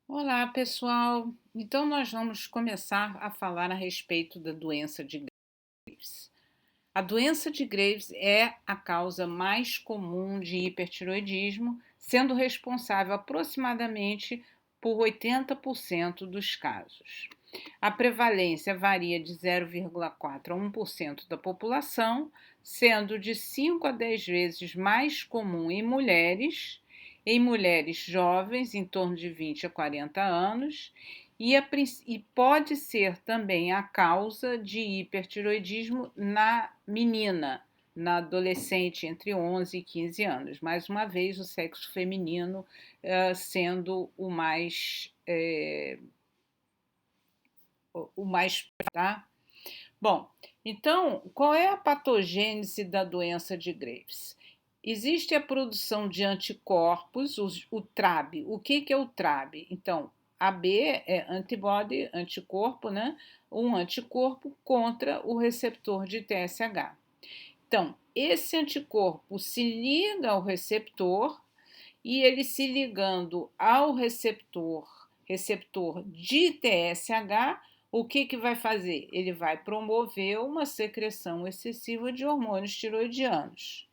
Olá, pessoal. Então, nós vamos começar a falar a respeito da doença de Graves. A doença de Graves é a causa mais comum de hipertiroidismo, sendo responsável aproximadamente por 80% dos casos. A prevalência varia de 0,4 a 1% da população, sendo de 5 a 10 vezes mais comum em mulheres jovens, em torno de 20 a 40 anos, e pode ser também a causa de hipertiroidismo na menina, na adolescente entre 11 e 15 anos. Mais uma vez, o sexo feminino sendo o mais, tá? Bom, então, qual é a patogênese da doença de Graves? Existe a produção de anticorpos, o TRAB. O que é o TRAB? Então, AB é antibody, anticorpo, né? Um anticorpo contra o receptor de TSH. Então, esse anticorpo se liga ao receptor e ele se ligando ao receptor de TSH, o que vai fazer? Ele vai promover uma secreção excessiva de hormônios tiroidianos.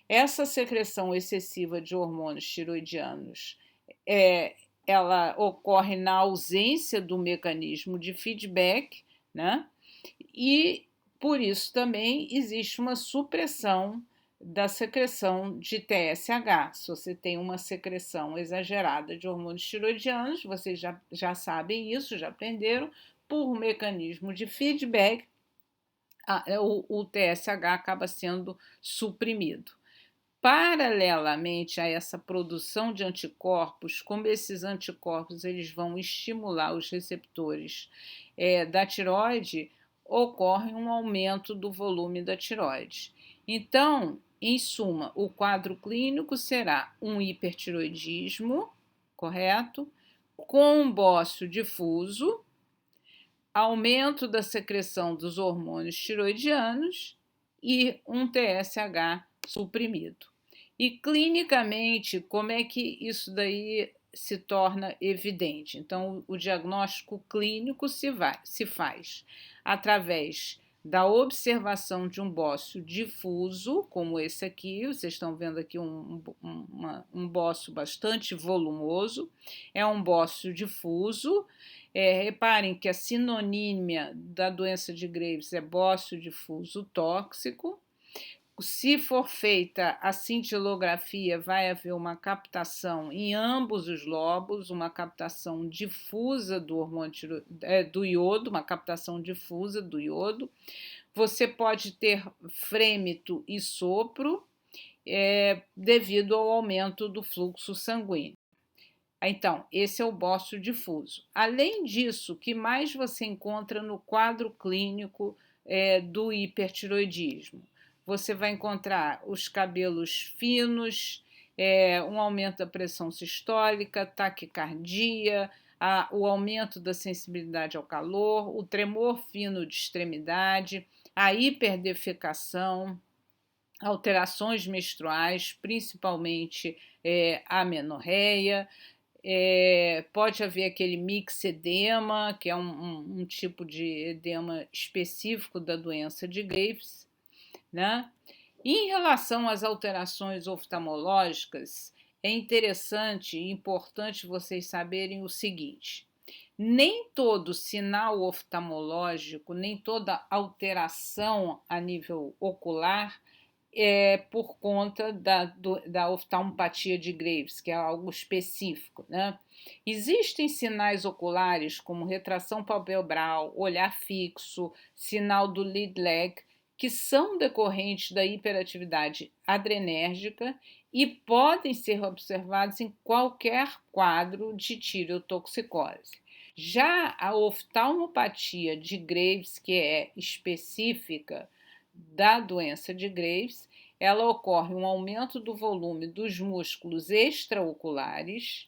Essa secreção excessiva de hormônios tiroidianos ela ocorre na ausência do mecanismo de feedback, né? E por isso também existe uma supressão da secreção de TSH. Se você tem uma secreção exagerada de hormônios tiroidianos, vocês já sabem isso, já aprenderam, por mecanismo de feedback, o TSH acaba sendo suprimido. Paralelamente a essa produção de anticorpos, como esses anticorpos eles vão estimular os receptores da tireoide, ocorre um aumento do volume da tireoide. Então, em suma, o quadro clínico será um hipertiroidismo, correto? Com bócio difuso, aumento da secreção dos hormônios tiroidianos e um TSH suprimido. E clinicamente, como é que isso daí se torna evidente? Então, o diagnóstico clínico se faz através da observação de um bócio difuso, como esse aqui, vocês estão vendo aqui um bócio bastante volumoso, é um bócio difuso. Reparem que a sinonímia da doença de Graves é bócio difuso tóxico. Se for feita a cintilografia, vai haver uma captação em ambos os lobos, uma captação difusa do hormônio do iodo, uma captação difusa do iodo. Você pode ter frêmito e sopro devido ao aumento do fluxo sanguíneo. Então, esse é o bócio difuso. Além disso, o que mais você encontra no quadro clínico do hipertiroidismo? Você vai encontrar os cabelos finos, um aumento da pressão sistólica, taquicardia, o aumento da sensibilidade ao calor, o tremor fino de extremidade, a hiperdefecação, alterações menstruais, principalmente amenorreia. Pode haver aquele mixedema, que é um tipo de edema específico da doença de Graves, né? Em relação às alterações oftalmológicas, é interessante e importante vocês saberem o seguinte: nem todo sinal oftalmológico, nem toda alteração a nível ocular por conta da oftalmopatia de Graves, que é algo específico, né? Existem sinais oculares como retração palpebral, olhar fixo, sinal do lead lag, que são decorrentes da hiperatividade adrenérgica e podem ser observados em qualquer quadro de tireotoxicose. Já a oftalmopatia de Graves, que é específica da doença de Graves, ela ocorre um aumento do volume dos músculos extraoculares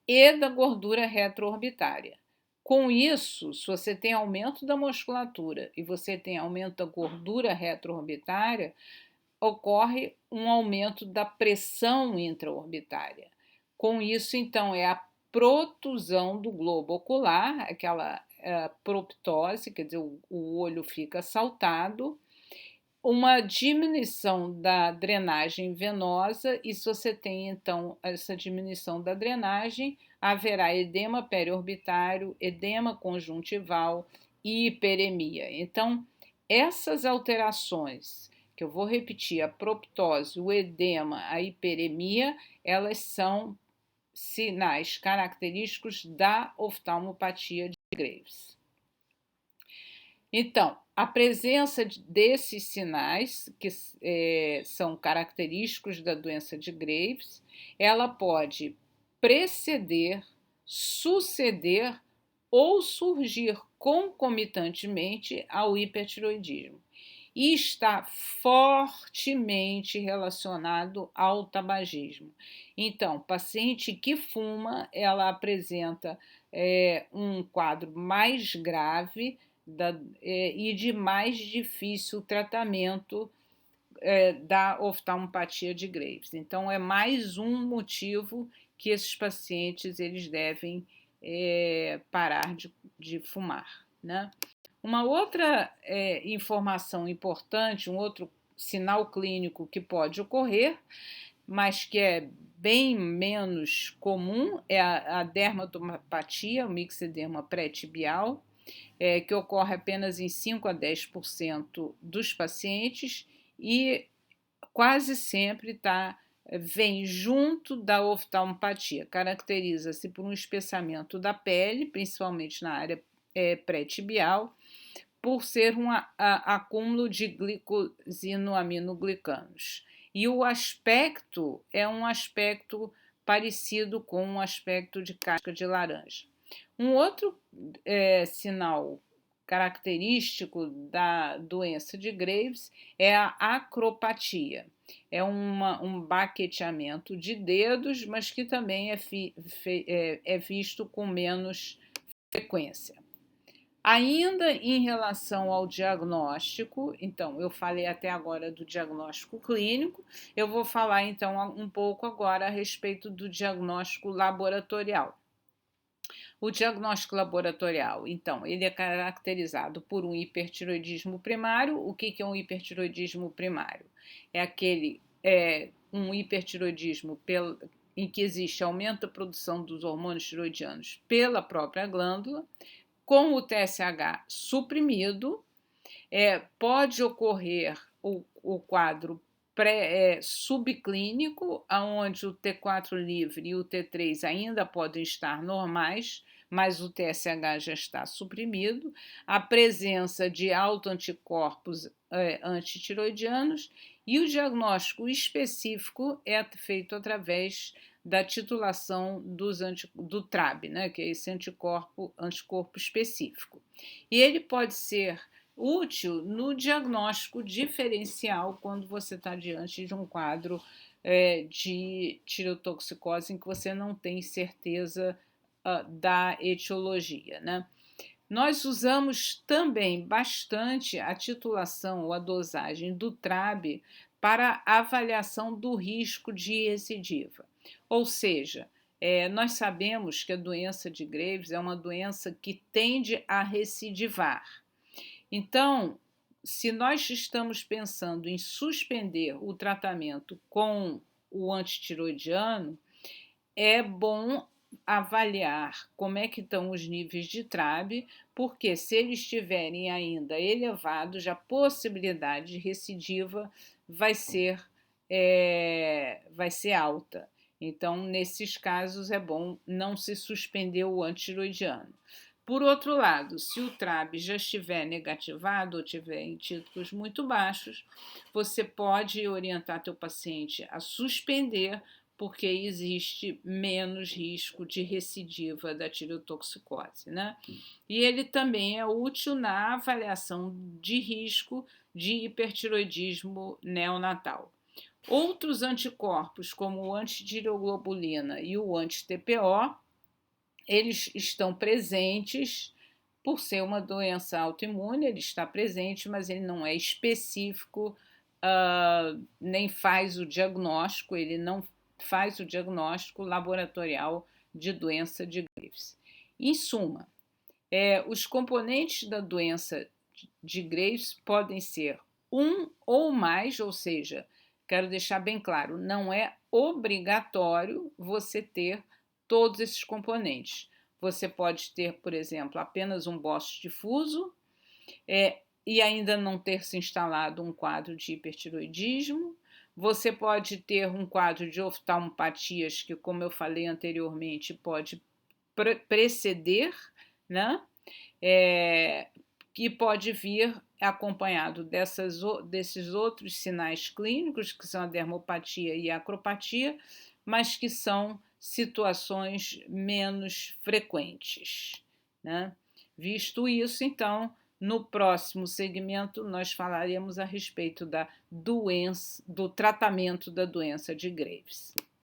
e da gordura retroorbitária. Com isso, se você tem aumento da musculatura e você tem aumento da gordura retroorbitária, ocorre um aumento da pressão intraorbitária. Com isso, então, é a protusão do globo ocular, aquela proptose, quer dizer, o olho fica saltado, uma diminuição da drenagem venosa, e se você tem, então, essa diminuição da drenagem, haverá edema periorbitário, edema conjuntival e hiperemia. Então, essas alterações, que eu vou repetir, a proptose, o edema, a hiperemia, elas são sinais característicos da oftalmopatia de Graves. Então, a presença desses sinais, que são característicos da doença de Graves, ela pode preceder, suceder ou surgir concomitantemente ao hipertiroidismo e está fortemente relacionado ao tabagismo. Então, paciente que fuma, ela apresenta um quadro mais grave e de mais difícil tratamento da oftalmopatia de Graves. Então, é mais um motivo que esses pacientes eles devem parar de fumar, né? Uma outra informação importante, um outro sinal clínico que pode ocorrer, mas que é bem menos comum, é a dermatopatia, o mixedema pré-tibial, que ocorre apenas em 5 a 10% dos pacientes e quase sempre vem junto da oftalmopatia. Caracteriza-se por um espessamento da pele, principalmente na área pré-tibial, por ser um acúmulo de glicosinoaminoglicanos. E o aspecto é um aspecto parecido com um aspecto de casca de laranja. Um outro sinal característico da doença de Graves é a acropatia. É um baqueteamento de dedos, mas que também é visto com menos frequência. Ainda em relação ao diagnóstico, então, eu falei até agora do diagnóstico clínico, eu vou falar então um pouco agora a respeito do diagnóstico laboratorial. O diagnóstico laboratorial, então, ele é caracterizado por um hipertiroidismo primário. O que é um hipertiroidismo primário? Um hipertiroidismo em que existe aumento da produção dos hormônios tiroidianos pela própria glândula, com o TSH suprimido. Pode ocorrer o quadro subclínico, onde o T4 livre e o T3 ainda podem estar normais, mas o TSH já está suprimido, a presença de autoanticorpos antitiroidianos, e o diagnóstico específico é feito através da titulação do TRAB, né, que é esse anticorpo específico. E ele pode ser útil no diagnóstico diferencial quando você está diante de um quadro de tireotoxicose em que você não tem certeza da etiologia, né? Nós usamos também bastante a titulação ou a dosagem do TRAB para avaliação do risco de recidiva. Ou seja, nós sabemos que a doença de Graves é uma doença que tende a recidivar. Então, se nós estamos pensando em suspender o tratamento com o antitiroidiano, é bom avaliar como é que estão os níveis de TRAB, porque se eles estiverem ainda elevados, a possibilidade de recidiva vai ser alta. Então, nesses casos, é bom não se suspender o antitiroidiano. Por outro lado, se o TRAB já estiver negativado ou tiver em títulos muito baixos, você pode orientar teu paciente a suspender, porque existe menos risco de recidiva da tireotoxicose, né? E ele também é útil na avaliação de risco de hipertiroidismo neonatal. Outros anticorpos, como o antitireoglobulina e o anti-TPO, eles estão presentes por ser uma doença autoimune, ele está presente, mas ele não é específico, nem faz o diagnóstico, ele não faz o diagnóstico laboratorial de doença de Graves. Em suma, os componentes da doença de Graves podem ser um ou mais, ou seja, quero deixar bem claro, não é obrigatório você ter todos esses componentes. Você pode ter, por exemplo, apenas um bócio difuso e ainda não ter se instalado um quadro de hipertiroidismo. Você pode ter um quadro de oftalmopatias que, como eu falei anteriormente, pode preceder, né? Que pode vir acompanhado desses outros sinais clínicos, que são a dermopatia e a acropatia, mas que são situações menos frequentes, né? Visto isso, então, no próximo segmento nós falaremos a respeito da doença, do tratamento da doença de Graves.